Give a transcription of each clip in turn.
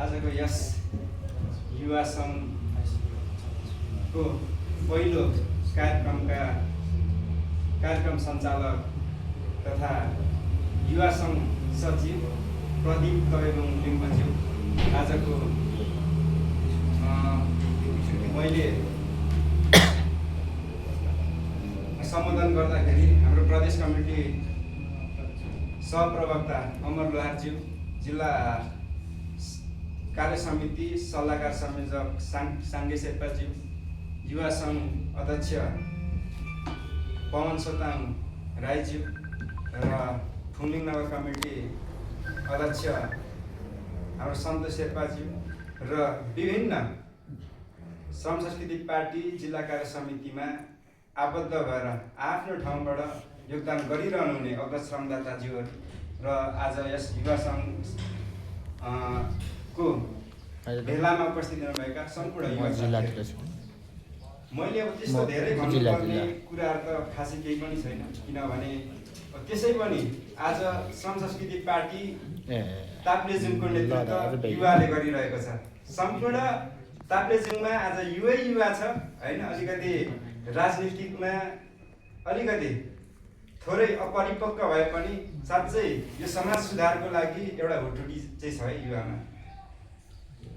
आजको यस युवा सङ्घको पहिलो कार्यक्रम सञ्चालक तथा युवा सङ्घ सचिव प्रदीप तयलुङ लिम्बुज्यू आजको मैले सम्बोधन गर्दाखेरि हाम्रो प्रदेश कमिटी सहप्रवक्ता अमर लोहारज्यू, जिल्ला कार्य समिति सल्लाहकार संयोजक साङ्गे शेर्पाज्यू, युवा सङ्घ अध्यक्ष पवन सोताङ राईज्यू र फुङलिङ नगर कमिटी अध्यक्ष हाम्रो सन्तोष शेर्पाज्यू र विभिन्न श्रम संस्कृति पार्टी जिल्ला कार्य समितिमा आबद्ध भएर आफ्नो ठाउँबाट योगदान गरिरहनु हुने अग्रज श्रमदाताज्यूहरू र आज यस युवा सङ्घको भेलामा उपस्थित हुनुभएका सम्पूर्ण युवा साथीहरू, मैले अब त्यस्तो धेरै भन्नुपर्ने कुराहरू त खासै केही पनि छैन, किनभने त्यसै पनि आज श्रम संस्कृति पार्टी ताप्लेजुङको नेतृत्व युवाले गरिरहेको छ। सम्पूर्ण ताप्लेजुङमा आज युवा छ होइन। अलिकति राजनीतिकमा अलिकति थोरै अपरिपक्व भए पनि साँच्चै यो समाज सुधारको लागि एउटा हुटुटी चाहिँ छ है युवामा।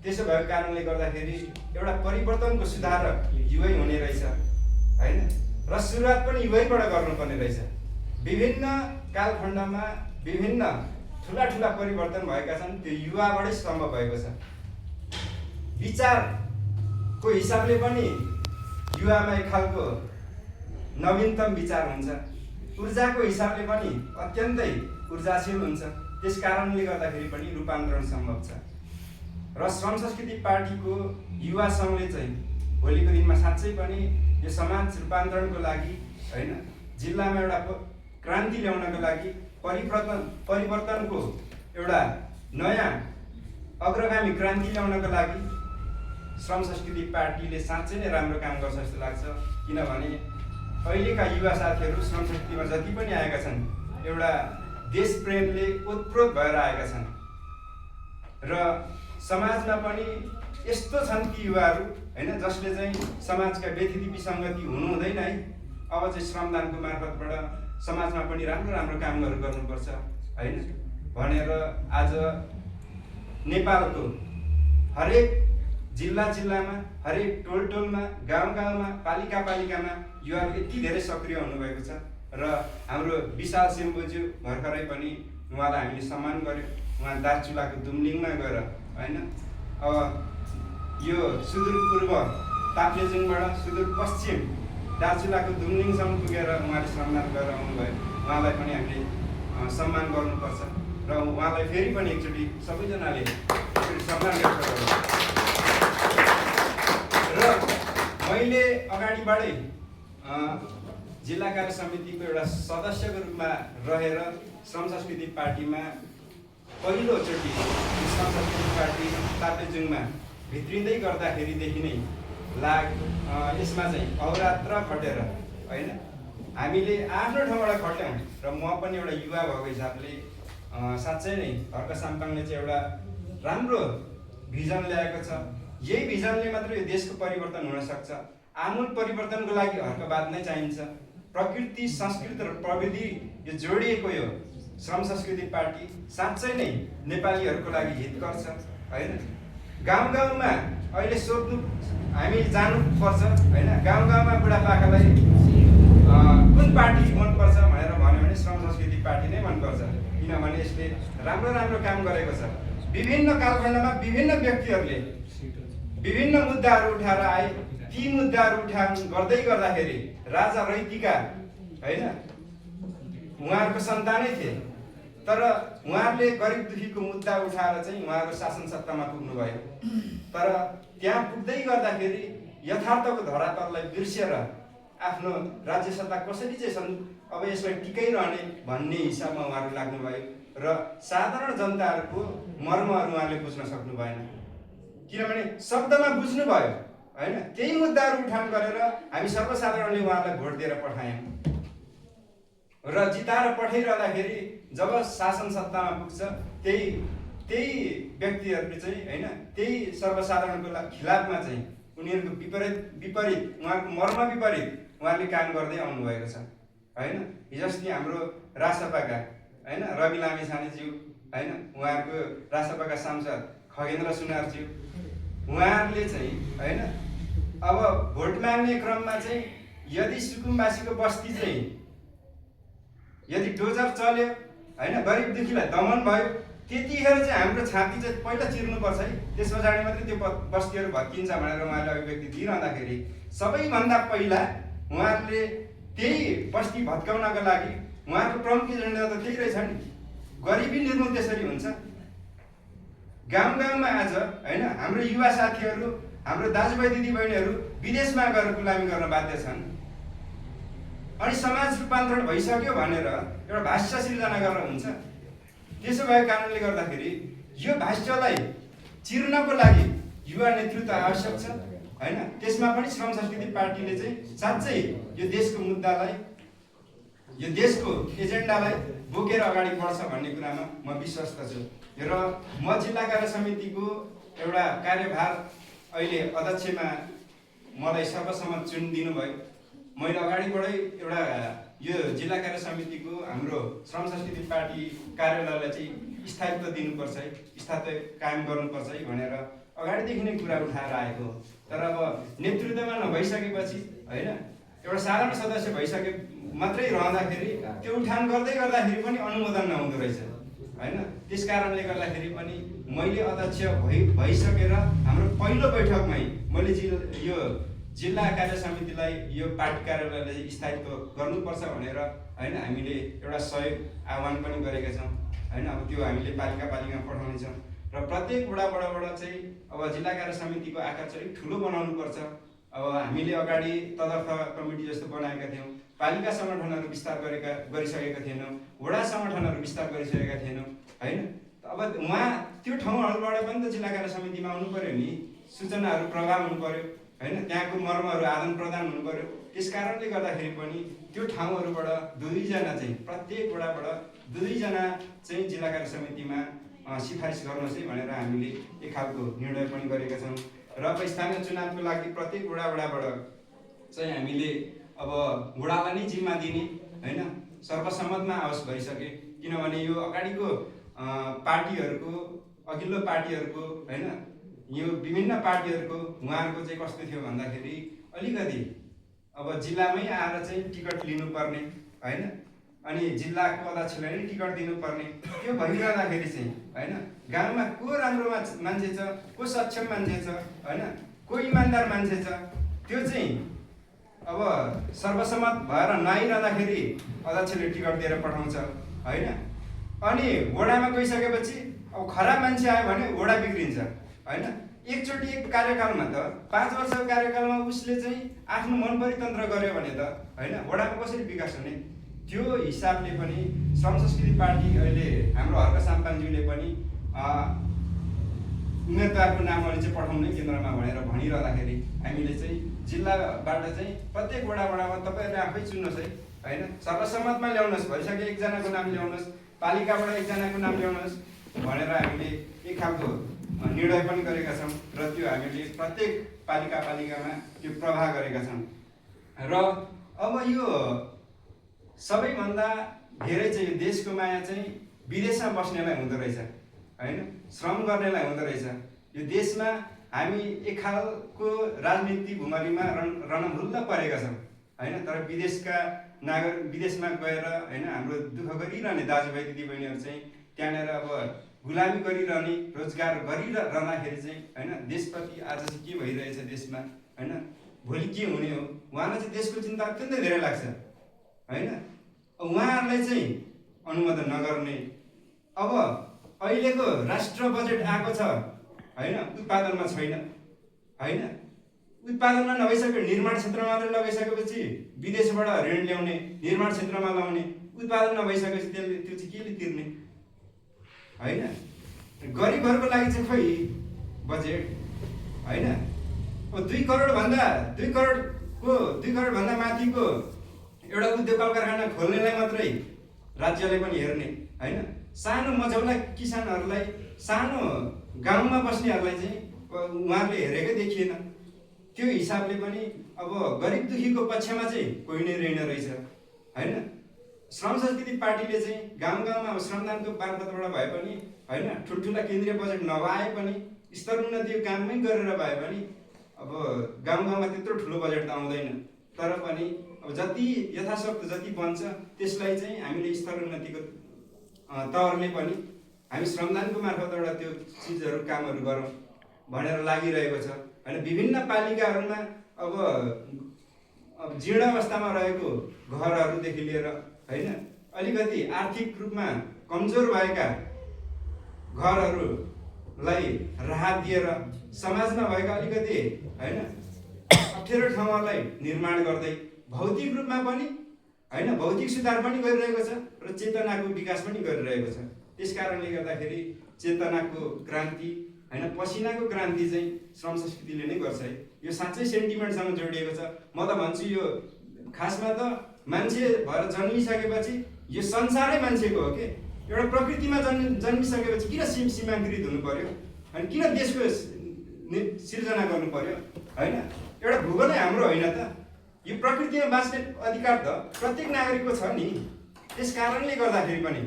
त्यसो भएको कारणले गर्दाखेरि एउटा परिवर्तनको सुधारक युवै हुने रहेछ होइन, र सुरुवात पनि युवैबाट गर्नुपर्ने रहेछ। विभिन्न कालखण्डमा विभिन्न ठुला परिवर्तन भएका छन्, त्यो युवाबाटै सम्भव भएको छ। विचारको हिसाबले पनि युवामा एक खालको नवीनतम विचार हुन्छ, ऊर्जाको हिसाबले पनि अत्यन्तै ऊर्जाशील हुन्छ। त्यस कारणले गर्दाखेरि पनि रूपान्तरण सम्भव छ र श्रम संस्कृति पार्टीको युवा सङ्घले चाहिँ भोलिको दिनमा साँच्चै पनि यो समाज रूपान्तरणको लागि होइन, जिल्लामा एउटा क्रान्ति ल्याउनको लागि परिवर्तनको एउटा नयाँ अग्रगामी क्रान्ति ल्याउनको लागि श्रम संस्कृति पार्टीले साँच्चै नै राम्रो काम गर्छ जस्तो लाग्छ। किनभने अहिलेका युवा साथीहरू श्रम संस्कृतिमा जति पनि आएका छन् एउटा देश प्रेमले ओतप्रोत भएर आएका छन् र समाजमा पनि यस्तो छन् कि युवाहरू होइन जसले चाहिँ समाजका व्यथिति विसङ्गति हुनु हुँदैन है, अब चाहिँ श्रमदानको मार्फतबाट समाजमा पनि राम्रो कामहरू गर्नुपर्छ होइन भनेर आज नेपालको हरेक जिल्लामा हरेक टोलमा गाउँमा पालिकामा युवाहरू यति धेरै सक्रिय हुनुभएको छ र हाम्रो विशाल सिम्बुज्यू भर्खरै पनि उहाँलाई हामीले सम्मान गर्यो। उहाँ दार्चुलाको दुमलिङमा गएर होइन अब यो सुदूरपूर्व ताप्लेजुङबाट सुदूरपश्चिम दार्चुलाको दुमलिङसम्म पुगेर उहाँले श्रमदान गरेर आउनुभयो। उहाँलाई पनि हामीले सम्मान गर्नुपर्छ र उहाँलाई फेरि पनि एकचोटि सबैजनाले सम्मान व्यक्त गर्नु। र मैले अगाडिबाटै जिल्ला कार्य समितिको एउटा सदस्यको रूपमा रहेर श्रम संस्कृति पार्टीमा पहिलोचोटि श्रम संस्कृति पार्टी ताप्लेजुङमा भित्रिँदै गर्दाखेरिदेखि नै यसमा चाहिँ अहोरात्र खटेर होइन हामीले आफ्नो ठाउँबाट खट्यौँ र म पनि एउटा युवा भएको हिसाबले साँच्चै नै हर्क साम्पाङले चाहिँ एउटा राम्रो भिजन ल्याएको छ। यही भिजनले मात्र यो देशको परिवर्तन हुन सक्छ। आमूल परिवर्तनको लागि हर्कवाद नै चाहिन्छ। प्रकृति, संस्कृति र प्रविधि यो जोडिएको यो श्रम संस्कृति पार्टी साँच्चै नै नेपालीहरूको लागि हितकर छ होइन। गाउँमा अहिले सोध्नु हामी जानुपर्छ होइन, गाउँमा बुढापाकालाई कुन पार्टी मनपर्छ भनेर भन्यो भने श्रम संस्कृति पार्टी नै मनपर्छ। किनभने यसले राम्रो काम गरेको छ। विभिन्न कालखण्डमा विभिन्न व्यक्तिहरूले विभिन्न मुद्दाहरू उठाएर आए। ती मुद्दाहरू गर्दै गर्दाखेरि राजा रैतिका होइन उहाँहरूको सन्तानै थिए, तर उहाँहरूले गरिब दुखीको मुद्दा उठाएर चाहिँ उहाँहरू शासन सत्तामा पुग्नुभयो। तर त्यहाँ पुग्दै गर्दाखेरि यथार्थको धरातललाई बिर्सेर आफ्नो राज्य सत्ता कसरी चाहिँ अब यसलाई टिकाइरहने भन्ने हिसाबमा उहाँहरू लाग्नुभयो र साधारण जनताहरूको मर्महरू उहाँले बुझ्न सक्नु भएन। किनभने शब्दमा बुझ्नुभयो होइन, त्यही मुद्दाहरू उठान गरेर हामी सर्वसाधारणले उहाँलाई भोट दिएर पठायौँ र जिताएर पठाइरहँदाखेरि जब शासन सत्तामा पुग्छ त्यही त्यही व्यक्तिहरूले चाहिँ होइन त्यही सर्वसाधारणको खिलाफमा चाहिँ उनीहरूको विपरीत उहाँको मर्म विपरीत उहाँले काम गर्दै आउनुभएको छ होइन। हिजोअस्ति हाम्रो रासपाका होइन रवि लामिछानेज्यू होइन उहाँहरूको रासपाका सांसद खगेन्द्र सुनारज्यू उहाँहरूले चाहिँ होइन अब भोट माग्ने क्रममा चाहिँ यदि सुकुम्बासीको बस्ती चाहिँ यदि डोजर चल्यो होइन गरिब दुखीलाई दमन भयो त्यतिखेर चाहिँ हाम्रो छाती चाहिँ पहिला चिर्नुपर्छ है, त्यस पछाडि मात्रै त्यो बस्तीहरू भत्किन्छ भनेर उहाँले अभिव्यक्ति दिइरहँदाखेरि सबैभन्दा पहिला उहाँहरूले त्यही बस्ती भत्काउनको लागि उहाँको प्रमुख एजेन्डा त त्यही रहेछ नि, गरिबी निर्मूल त्यसरी हुन्छ। गाउँ गाउँमा आज होइन हाम्रो युवा साथीहरू हाम्रो दाजुभाइ दिदीबहिनीहरू विदेशमा गएर गुलामी गर्न बाध्य छन् अनि समाज रूपान्तरण भइसक्यो भनेर एउटा भाष्य सिर्जना गरेर हुन्छ। त्यसो भएको कारणले गर्दाखेरि यो भाष्यलाई चिर्नको लागि युवा नेतृत्व आवश्यक छ होइन। त्यसमा पनि श्रम संस्कृति पार्टीले चाहिँ साँच्चै यो देशको मुद्दालाई यो देशको एजेन्डालाई बोकेर अगाडि बढ्छ भन्ने कुरामा म विश्वस्त छु। र म जिल्ला कार्य समितिको एउटा कार्यभार अहिले अध्यक्षमा मलाई सर्वसम्मत चुन दिनुभयो। मैले अगाडिबाटै एउटा यो जिल्ला कार्य समितिको हाम्रो श्रम संस्कृति पार्टी कार्यालयलाई चाहिँ स्थायित्व दिनुपर्छ है, स्थायित्व कायम गर्नुपर्छ है भनेर अगाडिदेखि नै कुरा उठाएर आएको। तर अब नेतृत्वमा नभइसकेपछि होइन एउटा साधारण सदस्य भइसके मात्रै रहँदाखेरि त्यो उठान गर्दै गर्दाखेरि पनि अनुमोदन नहुँदो रहेछ होइन। त्यस कारणले गर्दाखेरि पनि मैले अध्यक्ष भइसकेर हाम्रो पहिलो बैठकमै मैले यो जिल्ला कार्य समितिलाई यो पार्टी कार्यालयलाई स्थायित्व गर्नुपर्छ भनेर होइन हामीले एउटा सहयोग आह्वान पनि गरेका छौँ होइन। अब त्यो हामीले पालिकामा पठाउनेछौँ र प्रत्येक वडाबाट चाहिँ अब जिल्ला कार्य समितिको आकार चाहिँ ठुलो बनाउनुपर्छ। अब हामीले अगाडि तदर्थ कमिटी जस्तो बनाएका थियौँ, पालिका सङ्गठनहरू विस्तार गरिसकेका थिएनौँ, वडा सङ्गठनहरू विस्तार गरिसकेका थिएनौँ होइन। अब उहाँ त्यो ठाउँहरूबाट पनि त जिल्ला कार्य समितिमा आउनु पर्यो नि, सूचनाहरू प्रभाव हुनु पर्यो होइन, त्यहाँको मर्महरू आदान प्रदान हुनु पर्यो। त्यस कारणले गर्दाखेरि पनि त्यो ठाउँहरूबाट दुईजना चाहिँ प्रत्येक वडाबाट दुईजना चाहिँ जिल्ला कार्य समितिमा सिफारिस गर्नुहोस् है भनेर हामीले एक खालको निर्णय पनि गरेका छौँ। र अब स्थानीय चुनावको लागि प्रत्येक वडाबाट चाहिँ हामीले अब वडालाई नै जिम्मा दिने होइन, सर्वसम्मतमा आवश्यक भइसके। किनभने यो अगाडिको पार्टीहरूको अघिल्लो पार्टीहरूको होइन यो विभिन्न पार्टीहरूको उहाँहरूको चाहिँ कस्तो थियो भन्दाखेरि अलिकति अब जिल्लामै आएर चाहिँ टिकट लिनुपर्ने होइन, अनि जिल्लाको अध्यक्षले नै टिकट दिनुपर्ने, त्यो भइरहँदाखेरि चाहिँ होइन गाउँमा को राम्रो मान्छे छ, को सक्षम मान्छे छ होइन, को इमान्दार मान्छे छ, त्यो चाहिँ अब सर्वसम्मत भएर नआइरहँदाखेरि अध्यक्षले टिकट दिएर पठाउँछ होइन। अनि वडामा गइसकेपछि अब खराब मान्छे आयो भने वडा बिग्रिन्छ होइन। एकचोटि एक कार्यकालमा त 5 वर्षको कार्यकालमा उसले चाहिँ आफ्नो मनपरितन्त्र गर्यो भने त होइन वडाको कसरी विकास हुने। त्यो हिसाबले पनि श्रम संस्कृति पार्टी अहिले हाम्रो हर्क साम्पाङज्यूले पनि उम्मेदवारको नामहरू चाहिँ पठाउनै केन्द्रमा भनेर भनिरहँदाखेरि हामीले चाहिँ जिल्लाबाट चाहिँ प्रत्येक वडामा तपाईँहरूले आफै चुन्नुहोस् है होइन, सर्वसम्मतमा ल्याउनुहोस्, भइसक्यो एकजनाको नाम ल्याउनुहोस्, पालिकाबाट एकजनाको नाम ल्याउनुहोस् भनेर हामीले एक खालको निर्णय पनि गरेका छौँ र त्यो हामीले प्रत्येक पालिकामा त्यो प्रवाह गरेका छौँ। र अब यो सबैभन्दा धेरै चाहिँ देशको माया चाहिँ विदेशमा बस्नेलाई हुँदो रहेछ होइन, श्रम गर्नेलाई हुँदो रहेछ। यो देशमा हामी एक खालको राजनीतिक भुमरीमा रणभुल्ल परेका छौँ होइन। तर विदेशमा गएर होइन हाम्रो दुःख गरिरहने दाजुभाइ दिदीबहिनीहरू चाहिँ त्यहाँनिर अब गुलामी गरिरहने, रोजगार गरिरहँदाखेरि चाहिँ होइन देशप्रति आज चाहिँ के भइरहेछ देशमा होइन, भोलि के हुने हो, उहाँलाई चाहिँ देशको चिन्ता अत्यन्तै धेरै लाग्छ होइन। उहाँहरूलाई चाहिँ अनुमोदन नगर्ने, अब अहिलेको राष्ट्र बजेट आएको छ होइन, उत्पादनमा छैन होइन, उत्पादनमा नभइसक्यो निर्माण क्षेत्रमा मात्रै लगाइसकेपछि विदेशबाट ऋण ल्याउने, निर्माण क्षेत्रमा लाउने, उत्पादन नभइसकेपछि त्यो चाहिँ केले तिर्ने होइन। गरिबहरूको लागि चाहिँ खोइ बजेट होइन, 2 करोडभन्दा माथिको एउटा उद्योग कल कारखाना खोल्नेलाई मात्रै राज्यले पनि हेर्ने होइन, सानो मझौला किसानहरूलाई सानो गाउँमा बस्नेहरूलाई चाहिँ उहाँहरूले हेरेकै देखिएन। त्यो हिसाबले पनि अब गरिब दुखीको पक्षमा चाहिँ कोही नै रहेन रहेछ होइन। श्रम संस्कृति पार्टीले चाहिँ गाउँ गाउँमा श्रमदानको मार्फतबाट भए पनि होइन, ठुल्ठुला केन्द्रीय बजेट नभए पनि स्तरोन्नतिको काममै गरेर भए पनि अब गाउँ गाउँमा त्यत्रो ठुलो बजेट त आउँदैन, तर पनि अब जति यथाशक्ति जति बन्छ त्यसलाई चाहिँ हामीले स्तरोन्नतिको तवरले पनि हामी श्रमदानको मार्फतबाट त्यो चिजहरू कामहरू गरौँ भनेर लागिरहेको छ होइन। विभिन्न पालिकाहरूमा अब जीर्ण अवस्थामा रहेको घरहरूदेखि लिएर होइन, अलिकति आर्थिक रूपमा कमजोर भएका घरहरूलाई राहत दिएर समाजमा भएका अलिकति होइन अप्ठ्यारो ठाउँहरूलाई निर्माण गर्दै भौतिक रूपमा पनि होइन भौतिक सुधार पनि गरिरहेको छ र चेतनाको विकास पनि गरिरहेको छ। त्यस कारणले गर्दाखेरि चेतनाको क्रान्ति होइन, पसिनाको क्रान्ति चाहिँ श्रम संस्कृतिले नै गर्छ है। यो साँच्चै सेन्टिमेन्टसँग जोडिएको छ। म त भन्छु यो खासमा त मान्छे भएर जन्मिसकेपछि यो संसारै मान्छेको हो के। एउटा प्रकृतिमा जन्मिसकेपछि किन सीमाङ्कृत हुनु पर्यो अनि किन देशको सिर्जना गर्नु पर्यो होइन। एउटा भूगोलै हाम्रो होइन त, यो प्रकृतिमा बाँच्ने अधिकार त प्रत्येक नागरिकको छ नि। त्यस कारणले गर्दाखेरि पनि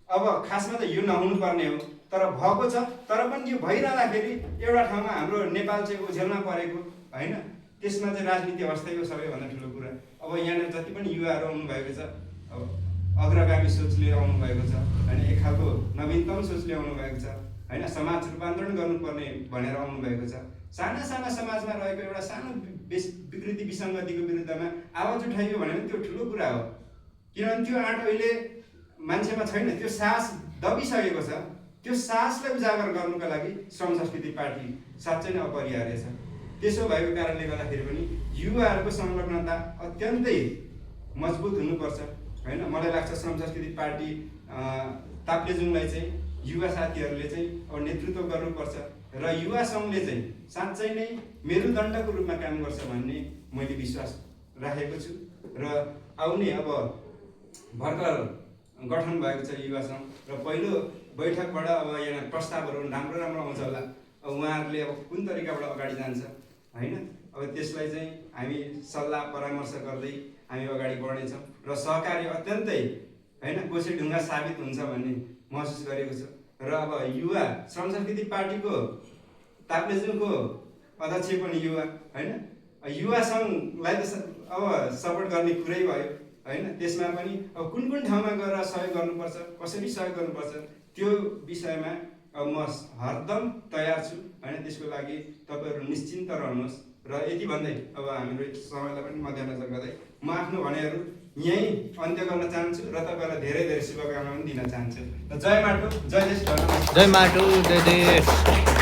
अब खासमा त यो नहुनु पर्ने हो, तर भएको छ। तर पनि यो भइरहँदाखेरि एउटा ठाउँमा हाम्रो नेपाल चाहिँ ओझेलमा परेको होइन, त्यसमा चाहिँ राजनीति अवस्थाको सबैभन्दा ठुलो कुरा। अब यहाँनिर जति पनि युवाहरू आउनुभएको छ, अब अग्रगामी सोचले आउनुभएको छ होइन, एक खालको नवीनतम सोचले आउनुभएको छ होइन, समाज रूपान्तरण गर्नुपर्ने भनेर आउनुभएको छ। साना साना समाजमा रहेको एउटा सानो विकृति विसङ्गतिको विरुद्धमा आवाज उठाइयो भने पनि त्यो ठुलो कुरा हो। किनभने त्यो आँट अहिले मान्छेमा छैन, त्यो साहस दबिसकेको छ। त्यो साहसलाई उजागर गर्नुका लागि श्रम संस्कृति पार्टी साँच्चै नै अपरिहार्य छ। त्यसो भएको कारणले गर्दाखेरि पनि युवाहरूको संलग्नता अत्यन्तै मजबुत हुनुपर्छ होइन। मलाई लाग्छ श्रम संस्कृति पार्टी ताप्लेजुङलाई चाहिँ युवा साथीहरूले चाहिँ अब नेतृत्व गर्नुपर्छ र युवा सङ्घले चाहिँ साँच्चै नै मेरुदण्डको रूपमा काम गर्छ भन्ने मैले विश्वास राखेको छु। र आउने अब भर्खर गठन भएको छ युवा सङ्घ र पहिलो बैठकबाट अब यहाँ प्रस्तावहरू राम्रो राम्रो आउँछ होला। अब उहाँहरूले अब कुन तरिकाबाट अगाडि जान्छ होइन, अब त्यसलाई चाहिँ हामी सल्लाह परामर्श गर्दै हामी अगाडि बढ्नेछौँ र सहकार्य अत्यन्तै होइन कोसेढुङ्गा साबित हुन्छ भन्ने महसुस गरेको छ। र अब युवा श्रम संस्कृति पार्टीको ताप्लेजुङको अध्यक्ष पनि युवा होइन, युवा सङ्घलाई त अब सपोर्ट गर्ने कुरै भयो होइन। त्यसमा पनि अब कुन कुन ठाउँमा गएर सहयोग गर्नुपर्छ, कसरी सहयोग गर्नुपर्छ त्यो विषयमा अब म हरदम तयार छु होइन। त्यसको लागि तपाईँहरू निश्चिन्त रहनुहोस्। र यति भन्दै अब हाम्रो समयलाई पनि मध्यनजर गर्दै म आफ्नो भनाइहरू यहीँ अन्त्य गर्न चाहन्छु र तपाईँलाई धेरै धेरै शुभकामना पनि दिन चाहन्छु। जय माटो, जय देश, जय माटो, जय देश।